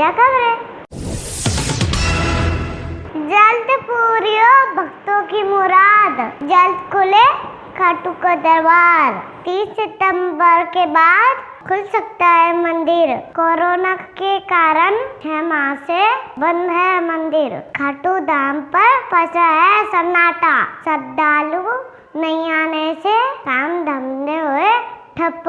ताजा खबरें। जल्द पूरी हो भक्तों की मुराद, जल्द खुले खाटू का दरबार। 30 सितंबर के बाद खुल सकता है मंदिर। कोरोना के कारण 6 माह से बंद है मंदिर। खाटू धाम पर फंसा है सन्नाटा। श्रद्धालु नहीं आने से काम धंधे हुए ठप।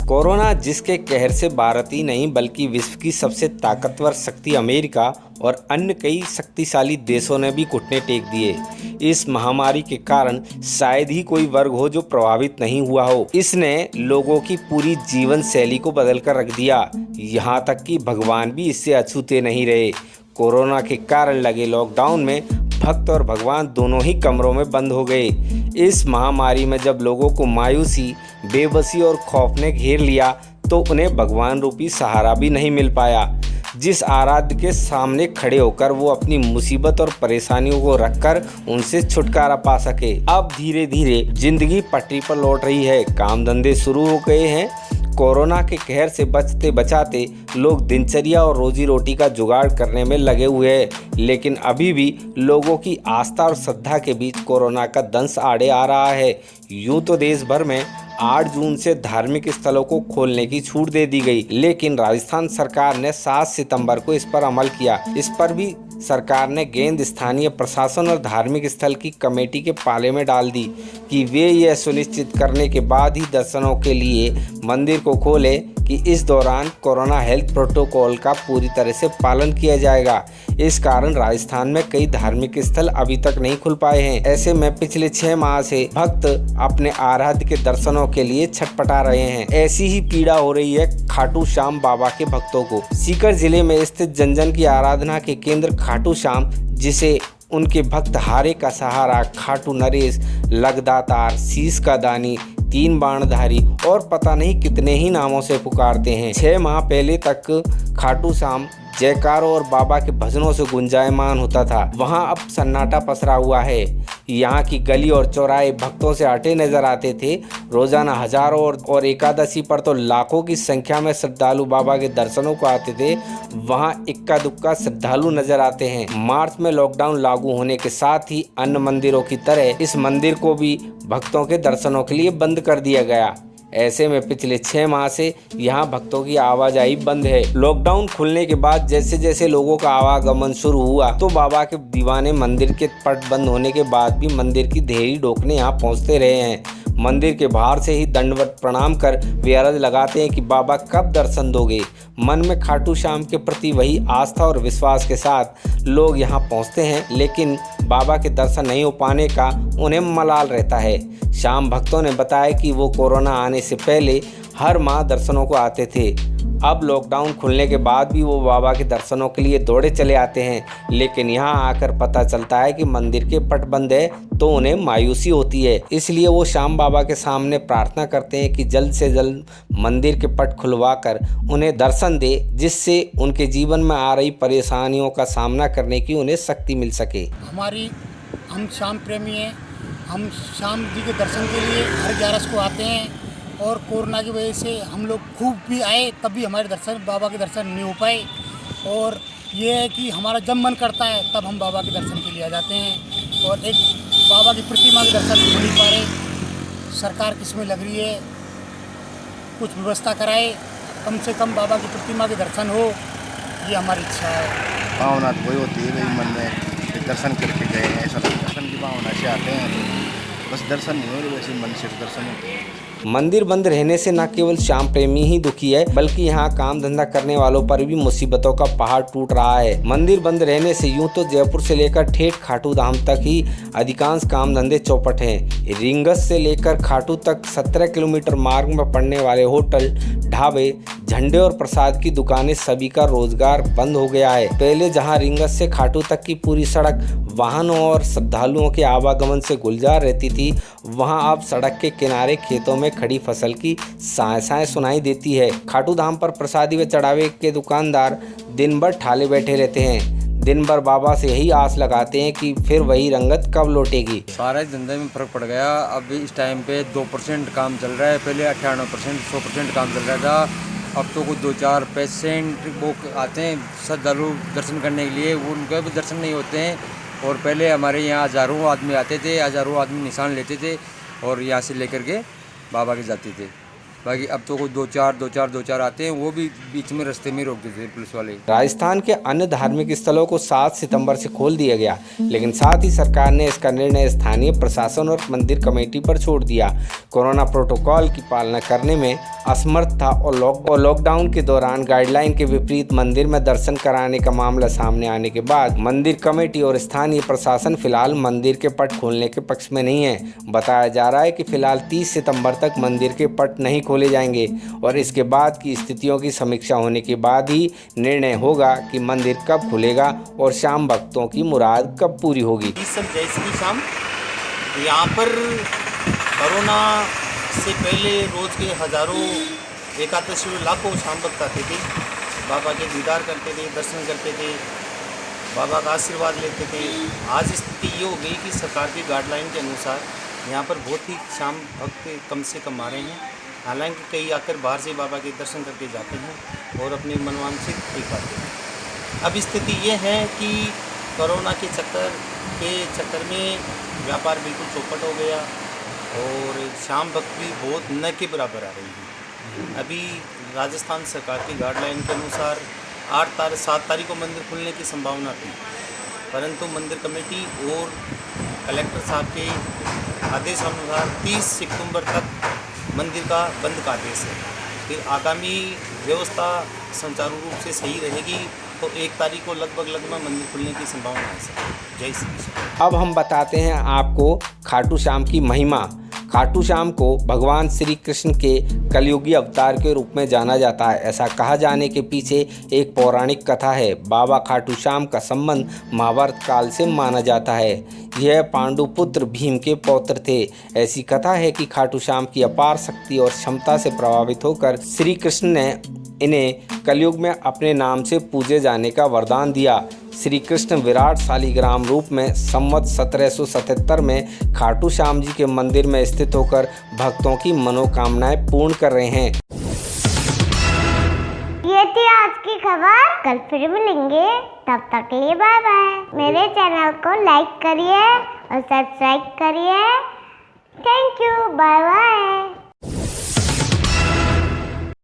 कोरोना जिसके कहर से भारत ही नहीं बल्कि विश्व की सबसे ताकतवर शक्ति अमेरिका और अन्य कई शक्तिशाली देशों ने भी घुटने टेक दिए। इस महामारी के कारण शायद ही कोई वर्ग हो जो प्रभावित नहीं हुआ हो। इसने लोगों की पूरी जीवन शैली को बदल कर रख दिया। यहाँ तक कि भगवान भी इससे अछूते नहीं रहे। कोरोना के कारण लगे लॉकडाउन में भक्त और भगवान दोनों ही कमरों में बंद हो गए। इस महामारी में जब लोगों को मायूसी, बेबसी और खौफ ने घेर लिया तो उन्हें भगवान रूपी सहारा भी नहीं मिल पाया, जिस आराध्य के सामने खड़े होकर वो अपनी मुसीबत और परेशानियों को रखकर उनसे छुटकारा पा सके। अब धीरे धीरे जिंदगी पटरी पर लौट रही है। काम धंधे शुरू हो गए हैं। कोरोना के कहर से बचते बचाते लोग दिनचर्या और रोजी रोटी का जुगाड़ करने में लगे हुए हैं, लेकिन अभी भी लोगों की आस्था और श्रद्धा के बीच कोरोना का दंश आड़े आ रहा है। यूं तो देश भर में 8 जून से धार्मिक स्थलों को खोलने की छूट दे दी गई, लेकिन राजस्थान सरकार ने 7 सितंबर को इस पर अमल किया। इस पर भी सरकार ने गेंद स्थानीय प्रशासन और धार्मिक स्थल की कमेटी के पाले में डाल दी कि वे यह सुनिश्चित करने के बाद ही दर्शनों के लिए मंदिर को खोले कि इस दौरान कोरोना हेल्थ प्रोटोकॉल का पूरी तरह से पालन किया जाएगा। इस कारण राजस्थान में कई धार्मिक स्थल अभी तक नहीं खुल पाए हैं। ऐसे में पिछले 6 माह से भक्त अपने आराध्य के दर्शनों के लिए छटपटा रहे हैं। ऐसी ही पीड़ा हो रही है खाटू श्याम बाबा के भक्तों को। सीकर जिले में स्थित जन जन की आराधना के केंद्र खाटू श्याम, जिसे उनके भक्त हारे का सहारा, खाटू नरेश, लगदातार, शीश का दानी, 3 बाणधारी और पता नहीं कितने ही नामों से पुकारते हैं। 6 माह पहले तक खाटू श्याम जयकारों और बाबा के भजनों से गुंजायमान होता था। वहां अब सन्नाटा पसरा हुआ है। यहाँ की गली और चौराहे भक्तों से अटे नजर आते थे। रोजाना हजारों और एकादशी पर तो लाखों की संख्या में श्रद्धालु बाबा के दर्शनों को आते थे। वहाँ इक्का दुक्का श्रद्धालु नजर आते हैं। मार्च में लॉकडाउन लागू होने के साथ ही अन्य मंदिरों की तरह इस मंदिर को भी भक्तों के दर्शनों के लिए बंद कर दिया गया। ऐसे में पिछले 6 माह से यहाँ भक्तों की आवाजाही बंद है। लॉकडाउन खुलने के बाद जैसे जैसे लोगों का आवागमन शुरू हुआ तो बाबा के दीवाने मंदिर के पट बंद होने के बाद भी मंदिर की देहरी ढोकने यहाँ पहुँचते रहे हैं। मंदिर के बाहर से ही दंडवत प्रणाम कर वे अर्ज लगाते हैं कि बाबा कब दर्शन दोगे। मन में खाटू श्याम के प्रति वही आस्था और विश्वास के साथ लोग यहाँ पहुँचते हैं, लेकिन बाबा के दर्शन नहीं हो पाने का उन्हें मलाल रहता है। श्याम भक्तों ने बताया कि वो कोरोना आने से पहले हर माह दर्शनों को आते थे। अब लॉकडाउन खुलने के बाद भी वो बाबा के दर्शनों के लिए दौड़े चले आते हैं, लेकिन यहाँ आकर पता चलता है कि मंदिर के पट बंद है तो उन्हें मायूसी होती है। इसलिए वो श्याम बाबा के सामने प्रार्थना करते हैं कि जल्द से जल्द मंदिर के पट खुलवाकर उन्हें दर्शन दे, जिससे उनके जीवन में आ रही परेशानियों का सामना करने की उन्हें शक्ति मिल सके। हम श्याम प्रेमी हैं। हम श्याम जी के दर्शन के लिए हर 11 को आते हैं और कोरोना की वजह से हम लोग खूब भी आए, तब भी हमारे दर्शन, बाबा के दर्शन नहीं हो पाए। और ये है कि हमारा जब मन करता है तब हम बाबा के दर्शन के लिए आ जाते हैं। और एक बाबा की प्रतिमा के दर्शन हो नहीं पा रहे। सरकार किसमें लग रही है, कुछ व्यवस्था कराए, कम से कम बाबा की प्रतिमा के दर्शन हो, ये हमारी इच्छा है। भावना तो वही होती है भाई, मन में दर्शन करके गए हैं, ऐसा दर्शन की भावना से आते हैं। बस दर्शन नहीं हो रहे, वैसे मन से दर्शन होते हैं। मंदिर बंद रहने से न केवल श्याम प्रेमी ही दुखी है, बल्कि यहाँ काम धंधा करने वालों पर भी मुसीबतों का पहाड़ टूट रहा है। मंदिर बंद रहने से यूं तो जयपुर से लेकर ठेठ खाटू धाम तक ही अधिकांश काम धंधे चौपट हैं। रिंगस से लेकर खाटू तक 17 किलोमीटर मार्ग में पड़ने वाले होटल, ढाबे, झंडे और प्रसाद की दुकानें सभी का रोजगार बंद हो गया है। पहले जहाँ रिंगस से खाटू तक की पूरी सड़क वाहनों और श्रद्धालुओं के आवागमन से गुलजार रहती थी, वहाँ अब सड़क के किनारे खेतों में खड़ी फसल की साएं सुनाई देती है। खाटू धाम पर प्रसादी व चढ़ावे के दुकानदार दिन भर ठाले बैठे रहते हैं। दिन भर बाबा से यही आस लगाते हैं कि फिर वही रंगत कब लौटेगी। सारे धंधे में फर्क पड़ गया। अभी इस टाइम पे 2% काम चल रहा है, पहले 98%, 100% काम चल रहा था। अब तो कुछ 2-4 पेशेंट वो आते हैं श्रद्धालु दर्शन करने के लिए, वो उनके भी दर्शन नहीं होते हैं। और पहले हमारे यहाँ हज़ारों आदमी आते थे, हज़ारों आदमी निशान लेते थे और यहाँ से लेकर के बाबा के जाते थे। बाकी अब तो कुछ 2-4 आते हैं, वो भी बीच में रास्ते में रोक देते हैं पुलिस वाले। राजस्थान के अन्य धार्मिक स्थलों को 7 सितंबर से खोल दिया गया, लेकिन साथ ही सरकार ने इसका निर्णय स्थानीय प्रशासन और मंदिर कमेटी पर छोड़ दिया। कोरोना प्रोटोकॉल की पालना करने में असमर्थ था और लॉकडाउन के दौरान गाइडलाइन के विपरीत मंदिर में दर्शन कराने का मामला सामने आने के बाद मंदिर कमेटी और स्थानीय प्रशासन फिलहाल मंदिर के पट खोलने के पक्ष में नहीं है। बताया जा रहा है कि फिलहाल 30 सितंबर तक मंदिर के पट नहीं खोले जाएंगे और इसके बाद की स्थितियों की समीक्षा होने के बाद ही निर्णय होगा कि मंदिर कब खुलेगा और शाम भक्तों की मुराद कब पूरी होगी। सब जय श्री श्याम। यहाँ पर कोरोना से पहले रोज़ के हज़ारों एकादशी लाखों शाम भक्त आते थे, बाबा के दीदार करते थे, दर्शन करते थे, बाबा का आशीर्वाद लेते थे। आज स्थिति ये हो गई कि सरकार की गाइडलाइन के अनुसार यहाँ पर बहुत ही शाम भक्त कम से कम आ रहे हैं। हालांकि कई आकर बाहर से बाबा के दर्शन करके जाते हैं और अपनी मनवांछित ठीक पाते हैं। अब स्थिति ये है कि कोरोना के चक्कर में व्यापार बिल्कुल चौपट हो गया और शाम भक्त भी बहुत न के बराबर आ रही है। अभी राजस्थान सरकार की गाइडलाइन के अनुसार 7 तारीख को मंदिर खुलने की संभावना थी, परंतु मंदिर कमेटी और कलेक्टर साहब के आदेश अनुसार 30 सितंबर तक मंदिर का बंद का आदेश है। फिर आगामी व्यवस्था सुचारू रूप से सही रहेगी तो 1 तारीख को लगभग मंदिर खुलने की संभावना है। जय श्री कृष्ण। अब हम बताते हैं आपको खाटू श्याम की महिमा। खाटू श्याम को भगवान श्री कृष्ण के कलयुगी अवतार के रूप में जाना जाता है। ऐसा कहा जाने के पीछे एक पौराणिक कथा है। बाबा खाटू श्याम का संबंध महाभारत काल से माना जाता है। यह पांडु पुत्र भीम के पौत्र थे। ऐसी कथा है कि खाटू श्याम की अपार शक्ति और क्षमता से प्रभावित होकर श्री कृष्ण ने इन्हें कलयुग में अपने नाम से पूजे जाने का वरदान दिया। श्री कृष्ण विराट शालिग्राम रूप में संवत 1777 में खाटू श्याम जी के मंदिर में स्थित होकर भक्तों की मनोकामनाएं पूर्ण कर रहे हैं। ये थी आज की खबर। कल फिर मिलेंगे, तब तक के लिए बाय बाय। मेरे चैनल को लाइक करिए और सब्सक्राइब करिए। Thank you, bye bye.